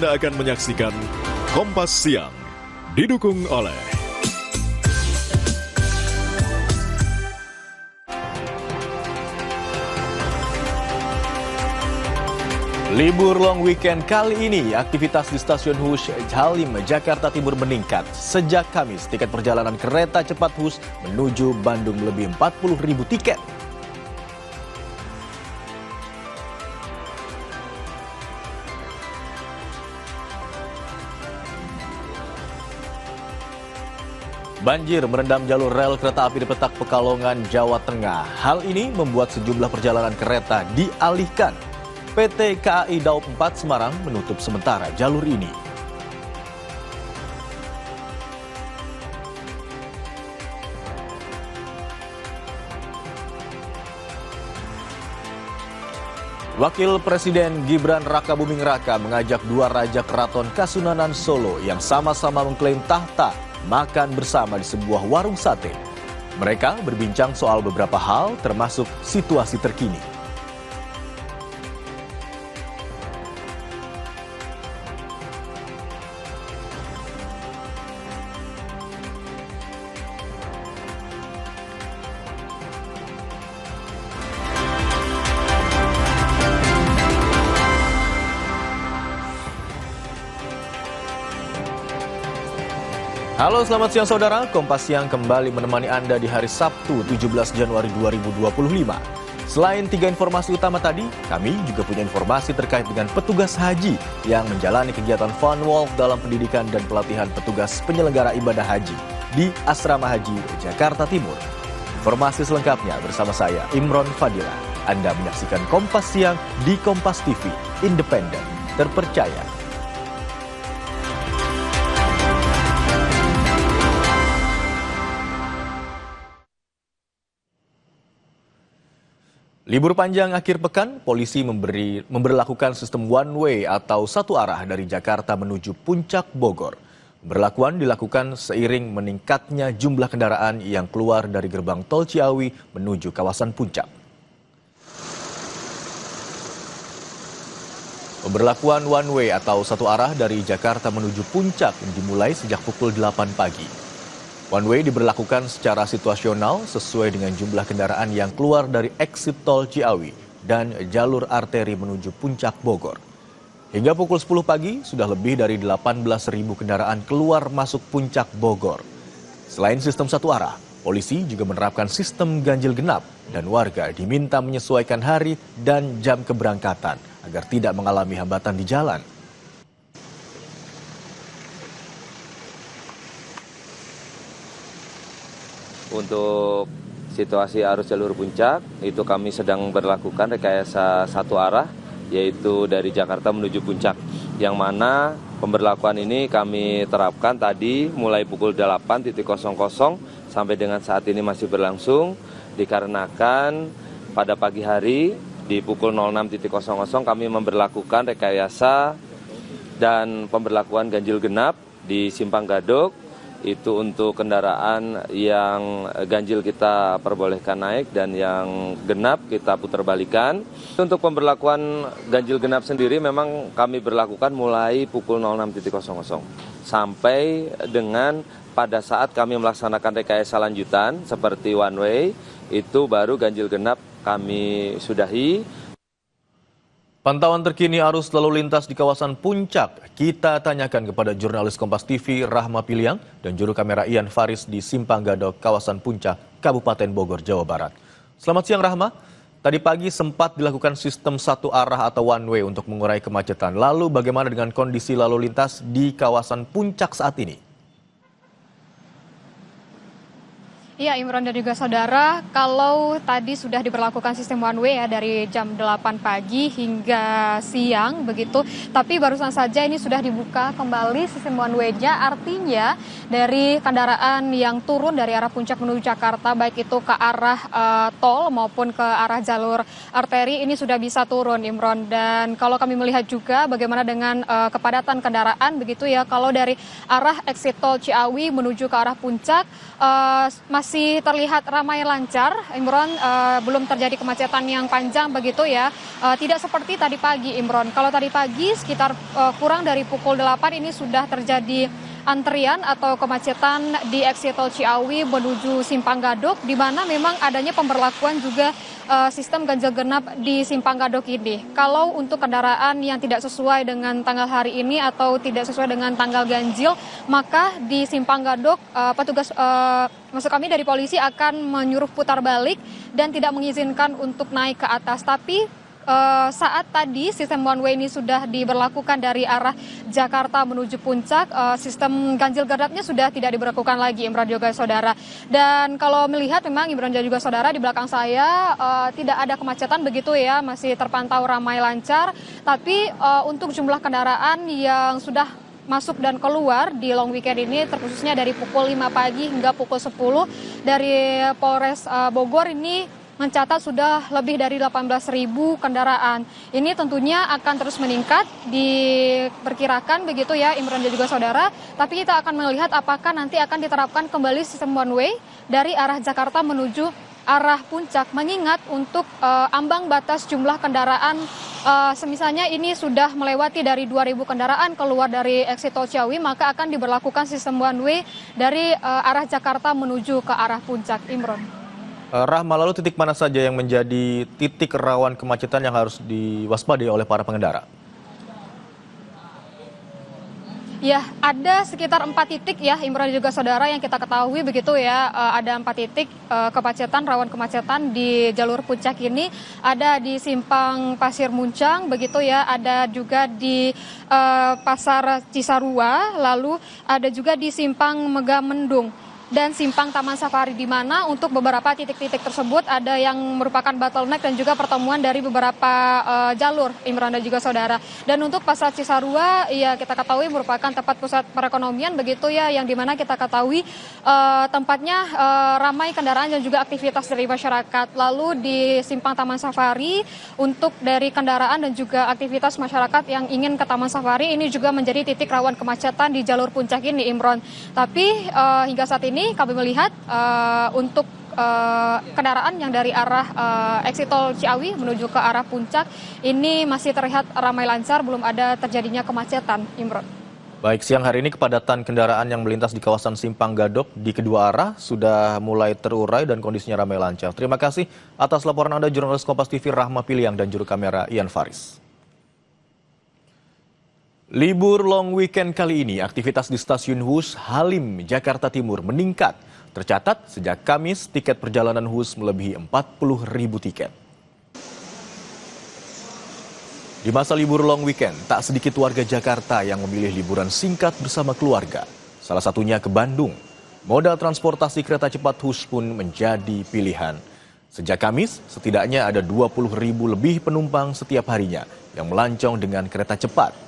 Anda akan menyaksikan Kompas Siang, didukung oleh libur long weekend kali ini, aktivitas di Stasiun Hus Halim, Jakarta Timur meningkat. Sejak Kamis, tiket perjalanan kereta cepat Hus menuju Bandung lebih 40.000 tiket. Banjir merendam jalur rel kereta api di Petak Pekalongan, Jawa Tengah. Hal ini membuat sejumlah perjalanan kereta dialihkan. PT KAI Daob 4 Semarang menutup sementara jalur ini. Wakil Presiden Gibran Rakabuming Raka mengajak dua raja keraton Kasunanan Solo yang sama-sama mengklaim tahta makan bersama di sebuah warung sate. Mereka berbincang soal beberapa hal termasuk situasi terkini. Halo, selamat siang saudara. Kompas Siang kembali menemani Anda di hari Sabtu 17 Januari 2025. Selain 3 informasi utama tadi, kami juga punya informasi terkait dengan petugas haji yang menjalani kegiatan fun walk dalam pendidikan dan pelatihan petugas penyelenggara ibadah haji di Asrama Haji Jakarta Timur. Informasi selengkapnya bersama saya, Imron Fadila. Anda menyaksikan Kompas Siang di Kompas TV, independen, terpercaya. Libur panjang akhir pekan, polisi memberlakukan sistem one way atau satu arah dari Jakarta menuju Puncak Bogor. Pemberlakuan dilakukan seiring meningkatnya jumlah kendaraan yang keluar dari gerbang tol Ciawi menuju kawasan Puncak. Pemberlakuan one way atau satu arah dari Jakarta menuju Puncak dimulai sejak pukul 8 pagi. One way diberlakukan secara situasional sesuai dengan jumlah kendaraan yang keluar dari exit tol Ciawi dan jalur arteri menuju Puncak Bogor. Hingga pukul 10 pagi, sudah lebih dari 18.000 kendaraan keluar masuk Puncak Bogor. Selain sistem satu arah, polisi juga menerapkan sistem ganjil genap dan warga diminta menyesuaikan hari dan jam keberangkatan agar tidak mengalami hambatan di jalan. Untuk situasi arus jalur puncak, itu kami sedang berlakukan rekayasa satu arah, yaitu dari Jakarta menuju Puncak. Yang mana pemberlakuan ini kami terapkan tadi mulai pukul 8.00 sampai dengan saat ini masih berlangsung. Dikarenakan pada pagi hari di pukul 06.00 kami memberlakukan rekayasa dan pemberlakuan ganjil genap di Simpang Gadok. Itu untuk kendaraan yang ganjil kita perbolehkan naik dan yang genap kita putar balikan. Untuk pemberlakuan ganjil genap sendiri memang kami berlakukan mulai pukul 06.00 sampai dengan pada saat kami melaksanakan rekayasa lanjutan seperti one way, itu baru ganjil genap kami sudahi. Pantauan terkini arus lalu lintas di kawasan Puncak kita tanyakan kepada jurnalis Kompas TV Rahma Piliang dan juru kamera Ian Faris di Simpang Gadok, kawasan Puncak, Kabupaten Bogor, Jawa Barat. Selamat siang Rahma. Tadi pagi sempat dilakukan sistem satu arah atau one way untuk mengurai kemacetan. Lalu bagaimana dengan kondisi lalu lintas di kawasan Puncak saat ini? Iya, Imron dan juga saudara, kalau tadi sudah diberlakukan sistem one way ya dari jam 8 pagi hingga siang begitu, tapi barusan saja ini sudah dibuka kembali sistem one way-nya, artinya dari kendaraan yang turun dari arah Puncak menuju Jakarta, baik itu ke arah tol maupun ke arah jalur arteri, ini sudah bisa turun, Imron. Dan kalau kami melihat juga bagaimana dengan kepadatan kendaraan begitu ya, kalau dari arah exit tol Ciawi menuju ke arah Puncak, masih masih terlihat ramai lancar, Imron, belum terjadi kemacetan yang panjang begitu ya. Tidak seperti tadi pagi, Imron. Kalau tadi pagi sekitar kurang dari pukul 8 ini sudah terjadi antrian atau kemacetan di exit tol Ciawi menuju Simpang Gadok, di mana memang adanya pemberlakuan juga sistem ganjil genap di Simpang Gadok ini. Kalau untuk kendaraan yang tidak sesuai dengan tanggal hari ini atau tidak sesuai dengan tanggal ganjil, maka di Simpang Gadok petugas maksud kami dari polisi akan menyuruh putar balik dan tidak mengizinkan untuk naik ke atas. Tapi saat tadi sistem one way ini sudah diberlakukan dari arah Jakarta menuju Puncak, sistem ganjil genapnya sudah tidak diberlakukan lagi, Imran juga saudara. Dan kalau melihat memang Imran juga saudara di belakang saya tidak ada kemacetan begitu ya, masih terpantau ramai lancar. Tapi untuk jumlah kendaraan yang sudah masuk dan keluar di long weekend ini, terkhususnya dari pukul 5 pagi hingga pukul 10 dari Polres Bogor ini mencatat sudah lebih dari 18.000 kendaraan. Ini tentunya akan terus meningkat, diperkirakan begitu ya Imran dan juga saudara. Tapi kita akan melihat apakah nanti akan diterapkan kembali sistem one way dari arah Jakarta menuju arah Puncak. Mengingat untuk ambang batas jumlah kendaraan, semisalnya ini sudah melewati dari 2.000 kendaraan keluar dari exit tol Ciawi, maka akan diberlakukan sistem one way dari arah Jakarta menuju ke arah Puncak, Imron. Rahma, lalu titik mana saja yang menjadi titik rawan kemacetan yang harus diwaspadai oleh para pengendara? Ya, ada sekitar 4 titik ya, Imran juga saudara, yang kita ketahui begitu ya. Ada 4 titik kemacetan, rawan kemacetan di jalur Puncak ini. Ada di Simpang Pasir Muncang begitu ya, ada juga di Pasar Cisarua, lalu ada juga di Simpang Megamendung dan Simpang Taman Safari, di mana untuk beberapa titik-titik tersebut ada yang merupakan bottleneck dan juga pertemuan dari beberapa jalur, Imran dan juga saudara. Dan untuk Pasar Cisarua, ya kita ketahui merupakan tempat pusat perekonomian begitu ya, yang dimana kita ketahui tempatnya ramai kendaraan dan juga aktivitas dari masyarakat. Lalu di Simpang Taman Safari, untuk dari kendaraan dan juga aktivitas masyarakat yang ingin ke Taman Safari, ini juga menjadi titik rawan kemacetan di jalur Puncak ini, Imron. Tapi hingga saat ini kami melihat untuk kendaraan yang dari arah exit tol Ciawi menuju ke arah Puncak ini masih terlihat ramai lancar, belum ada terjadinya kemacetan, Imron. Baik, siang hari ini kepadatan kendaraan yang melintas di kawasan Simpang Gadok di kedua arah sudah mulai terurai dan kondisinya ramai lancar. Terima kasih atas laporan Anda, jurnalis Kompas TV Rahma Piliang dan juru kamera Ian Faris. Libur long weekend kali ini, aktivitas di Stasiun Hus Halim, Jakarta Timur meningkat. Tercatat sejak Kamis, tiket perjalanan Hus melebihi 40.000 tiket. Di masa libur long weekend, tak sedikit warga Jakarta yang memilih liburan singkat bersama keluarga. Salah satunya ke Bandung. Moda transportasi kereta cepat Hus pun menjadi pilihan. Sejak Kamis, setidaknya ada 20.000 lebih penumpang setiap harinya yang melancong dengan kereta cepat.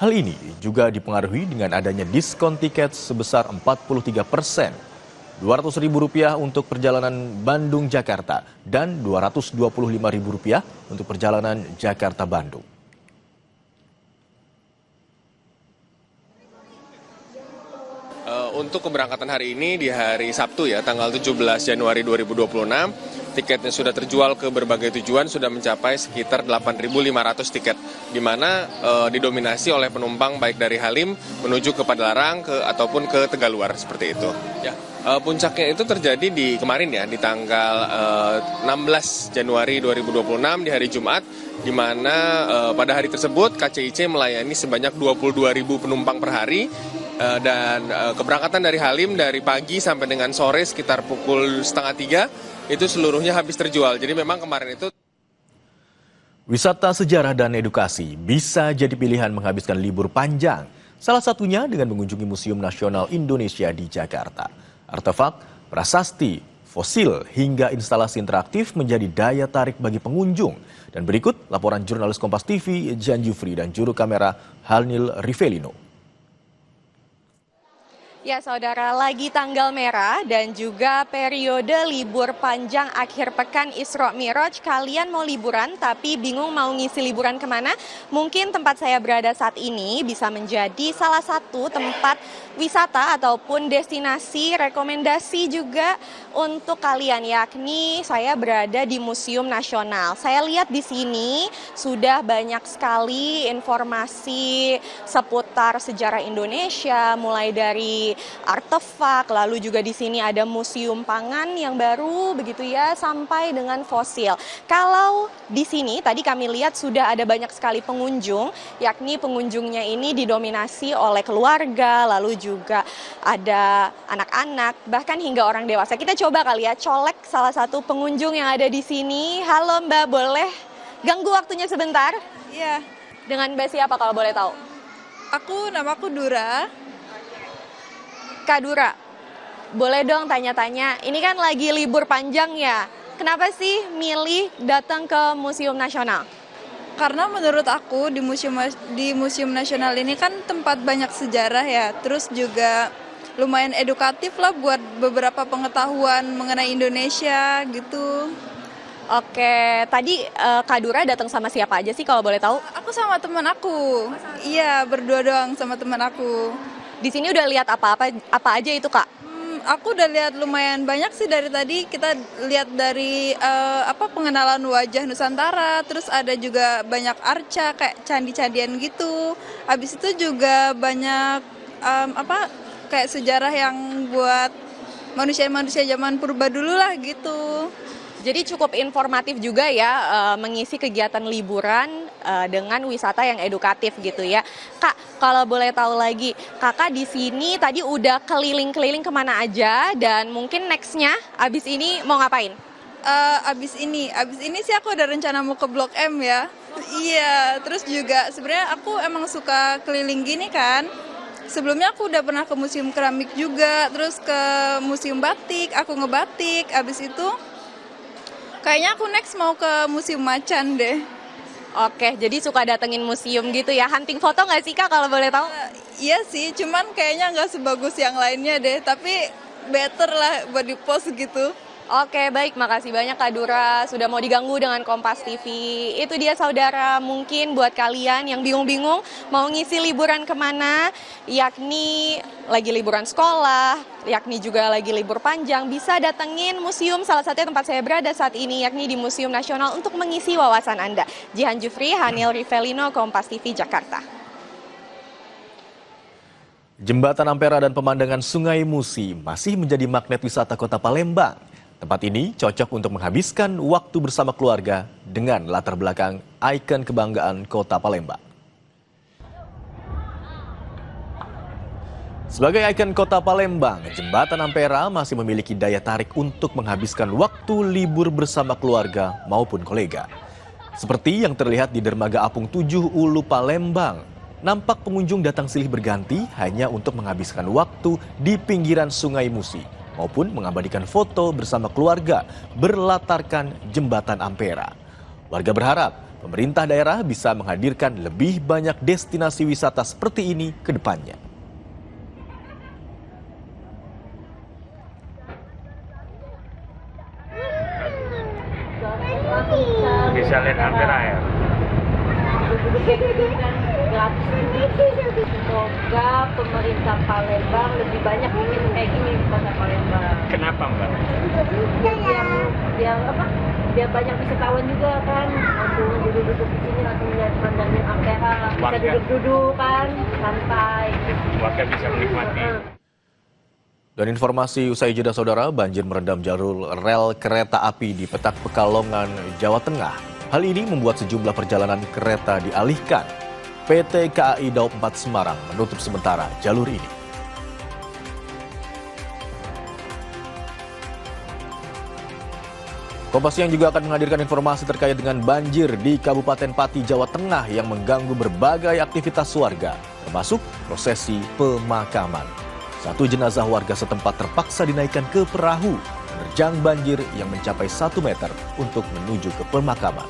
Hal ini juga dipengaruhi dengan adanya diskon tiket sebesar 43%, Rp200.000 untuk perjalanan Bandung-Jakarta dan Rp225.000 untuk perjalanan Jakarta-Bandung. Untuk keberangkatan hari ini di hari Sabtu ya, tanggal 17 Januari 2026, tiketnya sudah terjual ke berbagai tujuan, sudah mencapai sekitar 8.500 tiket, di mana didominasi oleh penumpang baik dari Halim menuju ke Padalarang ataupun ke Tegaluar, seperti itu. Ya, puncaknya itu terjadi di kemarin ya, di tanggal 16 Januari 2026 di hari Jumat, di mana pada hari tersebut KCIC melayani sebanyak 22.000 penumpang per hari. Dan keberangkatan dari Halim dari pagi sampai dengan sore sekitar pukul 2:30 itu seluruhnya habis terjual. Jadi memang kemarin itu Wisata sejarah dan edukasi bisa jadi pilihan menghabiskan libur panjang. Salah satunya dengan mengunjungi Museum Nasional Indonesia di Jakarta. Artefak, prasasti, fosil hingga instalasi interaktif menjadi daya tarik bagi pengunjung. Dan berikut laporan jurnalis Kompas TV Jan Jufri dan juru kamera Halnil Rivelino. Ya, saudara, lagi tanggal merah dan juga periode libur panjang akhir pekan Isra Mi'raj. Kalian mau liburan tapi bingung mau ngisi liburan kemana? Mungkin tempat saya berada saat ini bisa menjadi salah satu tempat wisata ataupun destinasi rekomendasi juga untuk kalian, yakni saya berada di Museum Nasional. Saya lihat di sini sudah banyak sekali informasi seputar sejarah Indonesia, mulai dari artefak, lalu juga di sini ada museum pangan yang baru begitu ya, sampai dengan fosil. Kalau di sini tadi kami lihat sudah ada banyak sekali pengunjung, yakni pengunjungnya ini didominasi oleh keluarga, lalu juga ada anak-anak, bahkan hingga orang dewasa. Kita coba kali ya colek salah satu pengunjung yang ada di sini. Halo Mbak, boleh ganggu waktunya sebentar? Iya. Dengan Mbak siapa kalau boleh tahu? Namaku Dura. Kak Dura, boleh dong tanya-tanya, ini kan lagi libur panjang ya, kenapa sih milih datang ke Museum Nasional? Karena menurut aku di Museum Nasional ini kan tempat banyak sejarah ya, terus juga lumayan edukatif lah buat beberapa pengetahuan mengenai Indonesia gitu. Oke, tadi Kak Dura datang sama siapa aja sih kalau boleh tahu? Aku sama teman aku. Iya, berdua doang sama teman aku. Di sini udah lihat apa aja itu, Kak? Aku udah lihat lumayan banyak sih dari tadi. Kita lihat dari pengenalan wajah Nusantara, terus ada juga banyak arca kayak candi-candian gitu. Habis itu juga banyak kayak sejarah yang buat manusia-manusia zaman purba dulu lah gitu. Jadi cukup informatif juga ya, mengisi kegiatan liburan dengan wisata yang edukatif gitu ya. Kak, kalau boleh tahu lagi, kakak di sini tadi udah keliling-keliling kemana aja dan mungkin nextnya abis ini mau ngapain? Abis ini sih aku ada rencana mau ke Blok M ya. Iya, terus juga sebenarnya aku emang suka keliling gini kan. Sebelumnya aku udah pernah ke museum keramik juga, terus ke museum batik, aku ngebatik. Abis itu kayaknya aku next mau ke Museum Macan deh. Oke, jadi suka datengin museum gitu ya. Hunting foto nggak sih Kak kalau boleh tahu? Iya sih, cuman kayaknya nggak sebagus yang lainnya deh. Tapi better lah buat di post gitu. Oke, baik. Makasih banyak Kak Dura sudah mau diganggu dengan Kompas TV. Itu dia saudara, mungkin buat kalian yang bingung-bingung mau ngisi liburan kemana, yakni lagi liburan sekolah, yakni juga lagi libur panjang, bisa datengin museum salah satunya tempat saya berada saat ini, yakni di Museum Nasional untuk mengisi wawasan Anda. Jihan Jufri, Hanil Rivelino, Kompas TV, Jakarta. Jembatan Ampera dan pemandangan Sungai Musi masih menjadi magnet wisata Kota Palembang. Tempat ini cocok untuk menghabiskan waktu bersama keluarga dengan latar belakang ikon kebanggaan Kota Palembang. Sebagai ikon Kota Palembang, Jembatan Ampera masih memiliki daya tarik untuk menghabiskan waktu libur bersama keluarga maupun kolega. Seperti yang terlihat di Dermaga Apung 7 Ulu Palembang, nampak pengunjung datang silih berganti hanya untuk menghabiskan waktu di pinggiran Sungai Musi maupun mengabadikan foto bersama keluarga berlatarkan Jembatan Ampera. Warga berharap pemerintah daerah bisa menghadirkan lebih banyak destinasi wisata seperti ini ke depannya. Bisa lihat Ampera ya? Semoga pemerintah Palembang lebih banyak bikin kayak gini di Kota Palembang. Kenapa Mbak? Biar banyak wisatawan juga kan, langsung duduk-duduk di sini langsung lihat pemandangan Ampera, bisa duduk-duduk kan, santai. Warga bisa menikmati. Dan informasi usai jeda saudara, banjir merendam jalur rel kereta api di Petak Pekalongan, Jawa Tengah. Hal ini membuat sejumlah perjalanan kereta dialihkan. PT KAI Daob 4 Semarang menutup sementara jalur ini. Kompas Siang juga akan menghadirkan informasi terkait dengan banjir di Kabupaten Pati, Jawa Tengah yang mengganggu berbagai aktivitas warga, termasuk prosesi pemakaman. Satu jenazah warga setempat terpaksa dinaikkan ke perahu menerjang banjir yang mencapai 1 meter untuk menuju ke pemakaman.